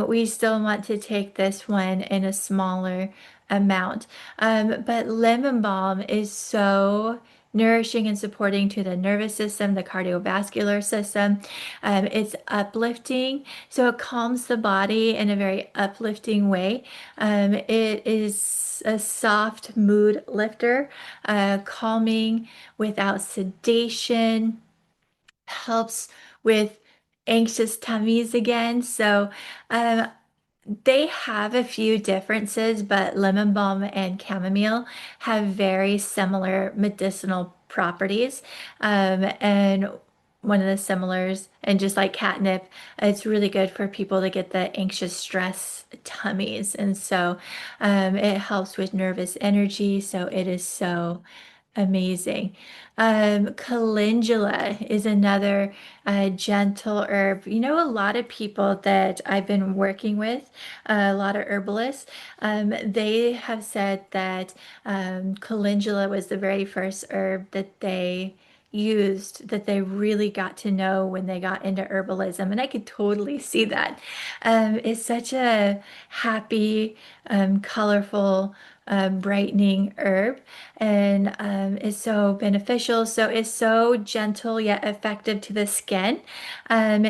we still want to take this one in a smaller amount. But lemon balm is so nourishing and supporting to the nervous system, the cardiovascular system. It's uplifting, so it calms the body in a very uplifting way. It is a soft mood lifter, calming without sedation, helps with anxious tummies again. So, um, they have a few differences, but lemon balm and chamomile have very similar medicinal properties. And one of the similars, and just like catnip, it's really good for people to get the anxious stress tummies. And so it helps with nervous energy. So it is so amazing. Calendula is another gentle herb. You know, a lot of people that I've been working with, a lot of herbalists, they have said that calendula was the very first herb that they used, that they really got to know when they got into herbalism. And I could totally see that. It's such a happy, colorful, brightening herb, and is so beneficial. So it's so gentle yet effective to the skin. Um,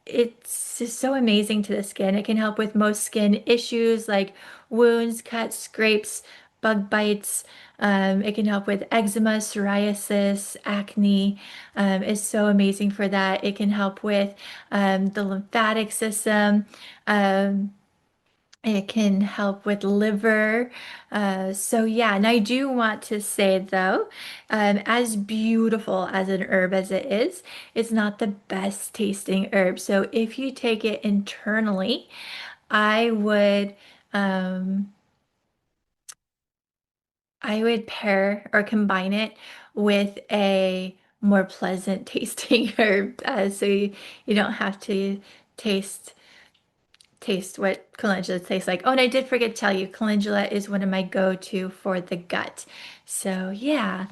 it's just so amazing to the skin. It can help with most skin issues like wounds, cuts, scrapes, bug bites. It can help with eczema, psoriasis, acne. It's so amazing for that. It can help with the lymphatic system. Um, it can help with liver. So yeah, and I do want to say though, as beautiful as an herb as it is, it's not the best tasting herb. So if you take it internally, I would um, I would pair or combine it with a more pleasant tasting herb, so you don't have to taste what calendula tastes like. Oh, and I did forget to tell you, calendula is one of my go-to for the gut. So yeah.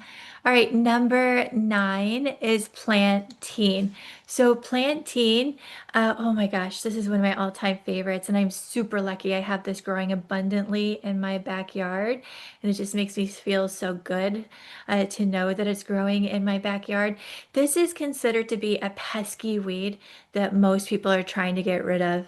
All right, number 9 is plantain. So plantain, oh my gosh, this is one of my all-time favorites, and I'm super lucky. I have this growing abundantly in my backyard, and it just makes me feel so good to know that it's growing in my backyard. This is considered to be a pesky weed that most people are trying to get rid of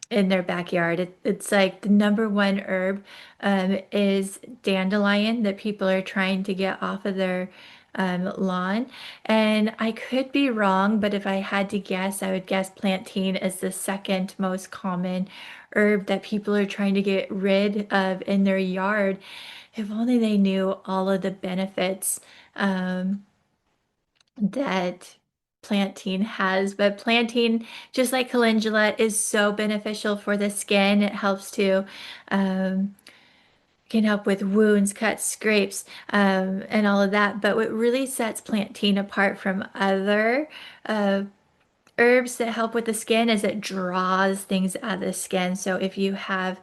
in their backyard. It's like the number one herb is dandelion that people are trying to get off of their lawn. And I could be wrong, but if I had to guess, I would guess plantain is the second most common herb that people are trying to get rid of in their yard. If only they knew all of the benefits. That plantain has. But plantain, just like calendula, is so beneficial for the skin. It helps to um, can help with wounds, cuts, scrapes, and all of that. But what really sets plantain apart from other herbs that help with the skin is it draws things out of the skin. So if you have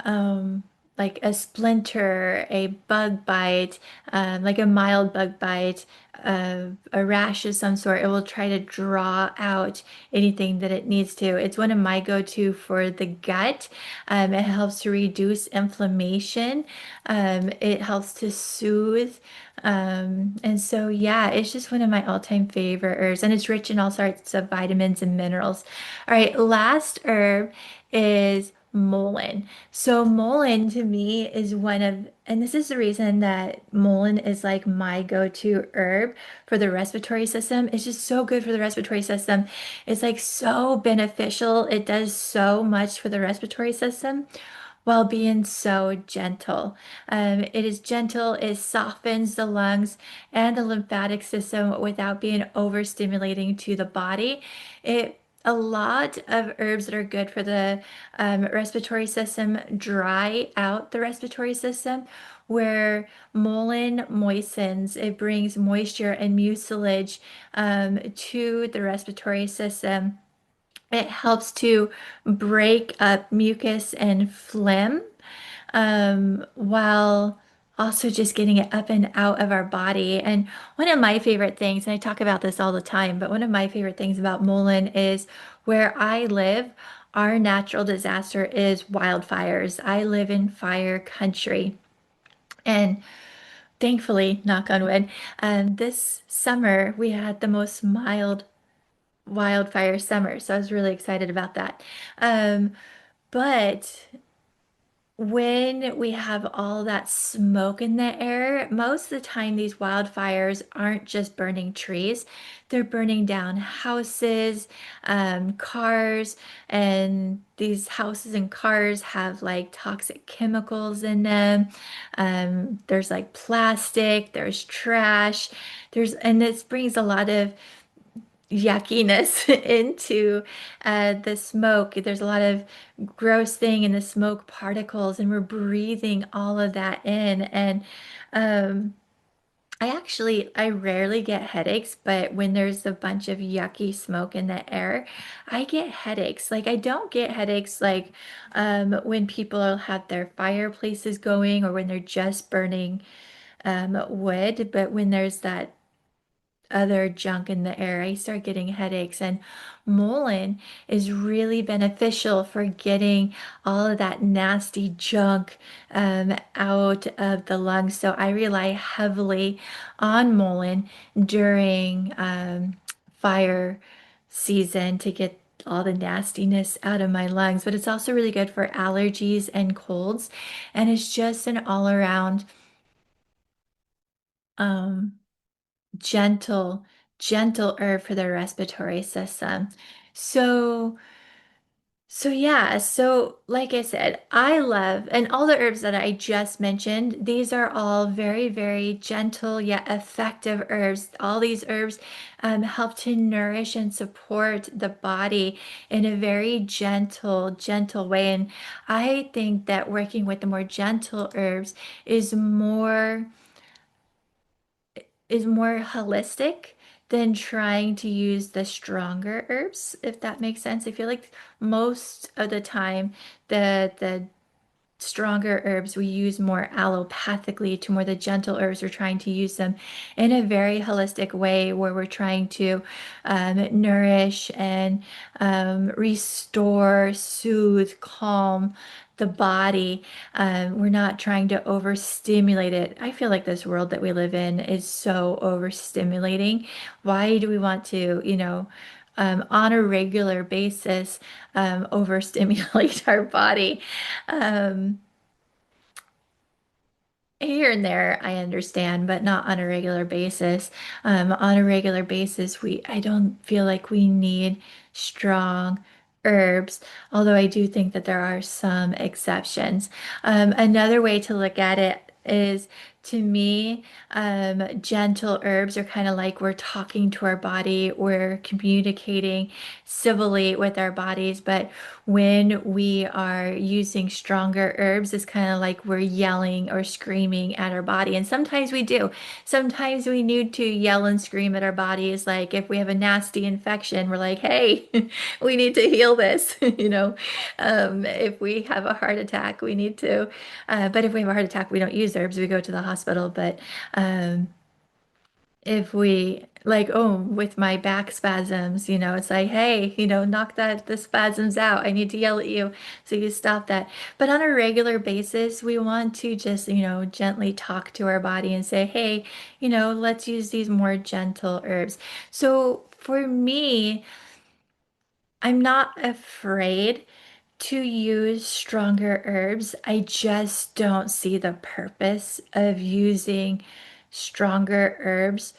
um, like a splinter, a bug bite, like a mild bug bite, a rash of some sort, it will try to draw out anything that it needs to. It's one of my go-to for the gut. It helps to reduce inflammation. It helps to soothe. And so, yeah, it's just one of my all-time favorite herbs, and it's rich in all sorts of vitamins and minerals. All right, last herb is mullein. So mullein to me is one of, and this is the reason that mullein is like my go-to herb for the respiratory system. It's just so good for the respiratory system. It's like so beneficial. It does so much for the respiratory system while being so gentle. It is gentle, it softens the lungs and the lymphatic system without being overstimulating to the body. A lot of herbs that are good for the respiratory system dry out the respiratory system, where mullein moistens. It brings moisture and mucilage to the respiratory system, It helps to break up mucus and phlegm, while also just getting it up and out of our body. And one of my favorite things, and I talk about this all the time, but one of my favorite things about Mullein is where I live, our natural disaster is wildfires. I live in fire country. And thankfully, knock on wood, this summer we had the most mild wildfire summer. So I was really excited about that. Um, but when we have all that smoke in the air, most of the time these wildfires aren't just burning trees, they're burning down houses, cars, and these houses and cars have like toxic chemicals in them. There's like plastic, there's trash, and this brings a lot of yuckiness into the smoke. There's a lot of gross thing in the smoke particles, and we're breathing all of that in. And um, I rarely get headaches, but when there's a bunch of yucky smoke in the air, I get headaches. Like I don't get headaches like when people have their fireplaces going or when they're just burning wood, but when there's that other junk in the air, I start getting headaches. And Mullein is really beneficial for getting all of that nasty junk out of the lungs. So I rely heavily on Mullein during fire season to get all the nastiness out of my lungs. But it's also really good for allergies and colds. And it's just an all around um, gentle, gentle herb for the respiratory system. So, so yeah, so like I said, I love, and all the herbs that I just mentioned, these are all very, very gentle yet effective herbs. All these herbs help to nourish and support the body in a very gentle, gentle way. And I think that working with the more gentle herbs is more more holistic than trying to use the stronger herbs, if that makes sense. I feel like most of the time the stronger herbs we use more allopathically to more the gentle herbs. We're trying to use them in a very holistic way where we're trying to nourish and restore, soothe, calm the body. We're not trying to overstimulate it. I feel like this world that we live in is so overstimulating. Why do we want to, on a regular basis, overstimulate our body? Um, Here and there, I understand, but not on a regular basis. On a regular basis, I don't feel like we need strong herbs, although I do think that there are some exceptions. Another way to look at it is, to me, gentle herbs are kind of like we're talking to our body, we're communicating civilly with our bodies, but when we are using stronger herbs, it's kind of like we're yelling or screaming at our body. And sometimes we do. Sometimes we need to yell and scream at our bodies. Like if we have a nasty infection, we're like, hey, we need to heal this. If we have a heart attack, we need to. But if we have a heart attack, we don't use herbs. We go to the hospital. But if we like, oh, with my back spasms, it's like, hey, knock the spasms out. I need to yell at you so you stop that. But on a regular basis, we want to just, gently talk to our body and say, hey, let's use these more gentle herbs. So for me, I'm not afraid to use stronger herbs. I just don't see the purpose of using stronger herbs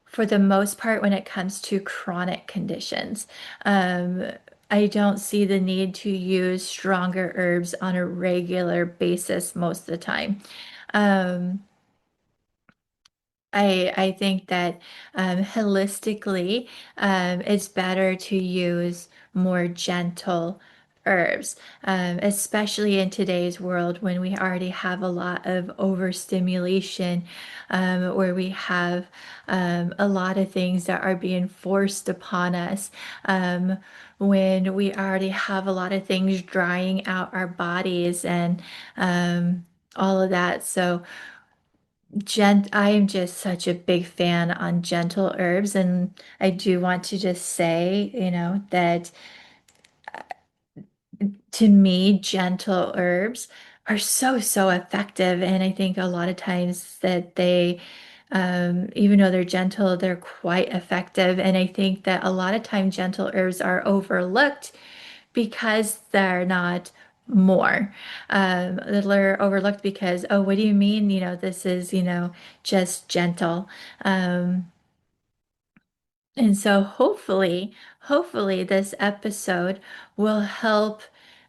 for the most part when it comes to chronic conditions. Um, I don't see the need to use stronger herbs on a regular basis most of the time. Um, I think that holistically, it's better to use more gentle herbs, especially in today's world when we already have a lot of overstimulation, where we have a lot of things that are being forced upon us, when we already have a lot of things drying out our bodies and all of that. So, I am just such a big fan on gentle herbs, and I do want to just say, that to me, gentle herbs are so, so effective. And I think a lot of times that even though they're gentle, they're quite effective. And I think that a lot of times gentle herbs are overlooked because they're not more. They're overlooked because, oh, what do you mean? This is, just gentle. Um, and so hopefully this episode will help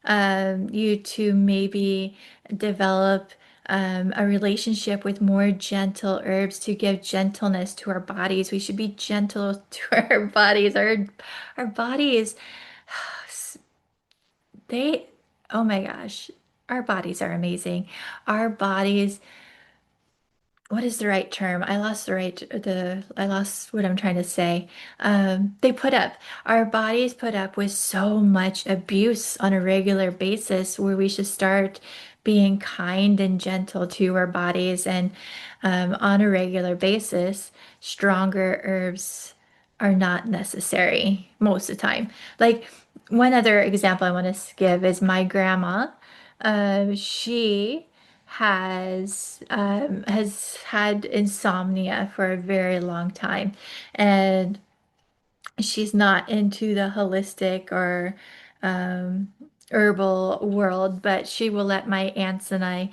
you to maybe develop a relationship with more gentle herbs to give gentleness to our bodies. We should be gentle to our bodies. Our bodies, they, oh my gosh, our bodies are amazing. Our bodies, what is the right term? I lost what I'm trying to say. Our bodies put up with so much abuse on a regular basis where we should start being kind and gentle to our bodies. And on a regular basis, stronger herbs are not necessary most of the time. Like, one other example I want to give is my grandma. She has had insomnia for a very long time, and she's not into the holistic or um, herbal world, but she will let my aunts and I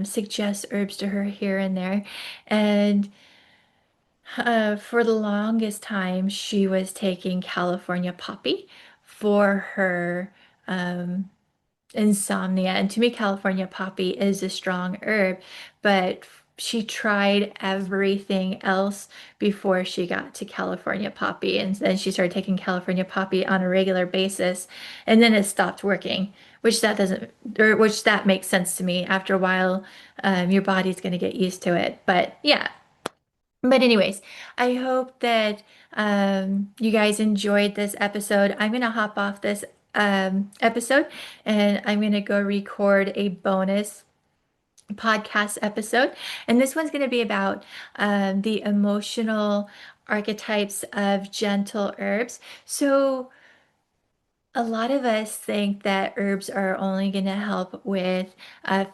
suggest herbs to her here and there. And for the longest time, she was taking California poppy for her insomnia. And to me, California poppy is a strong herb, but she tried everything else before she got to California poppy. And then she started taking California poppy on a regular basis, and then it stopped working, which that makes sense to me. After a while, your body's going to get used to it. But yeah. But anyways, I hope that you guys enjoyed this episode. I'm gonna hop off this episode, and I'm gonna go record a bonus podcast episode. And this one's gonna be about the emotional archetypes of gentle herbs. So a lot of us think that herbs are only going to help with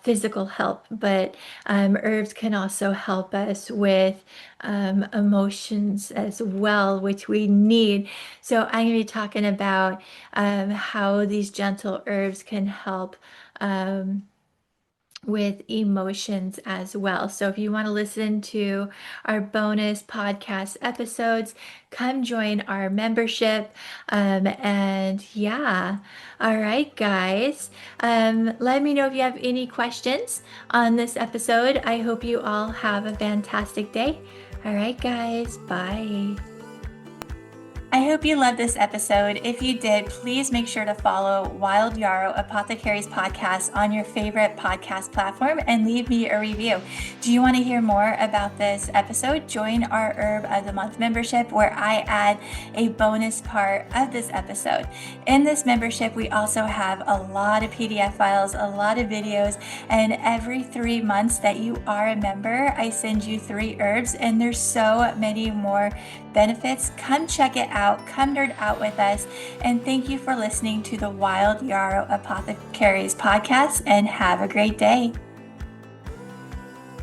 physical health, but herbs can also help us with emotions as well, which we need. So I'm going to be talking about how these gentle herbs can help with emotions as well. So if you want to listen to our bonus podcast episodes, come join our membership. And yeah, all right, guys. Let me know if you have any questions on this episode. I hope you all have a fantastic day. All right, guys. Bye. I hope you loved this episode. If you did, please make sure to follow Wild Yarrow Apothecaries podcast on your favorite podcast platform and leave me a review. Do you want to hear more about this episode? Join our Herb of the Month membership, where I add a bonus part of this episode. In this membership, we also have a lot of PDF files, a lot of videos, and every 3 months that you are a member, I send you 3 herbs, and there's so many more benefits. Come check it out. Come nerd out with us. And thank you for listening to the Wild Yarrow Apothecaries podcast, and have a great day.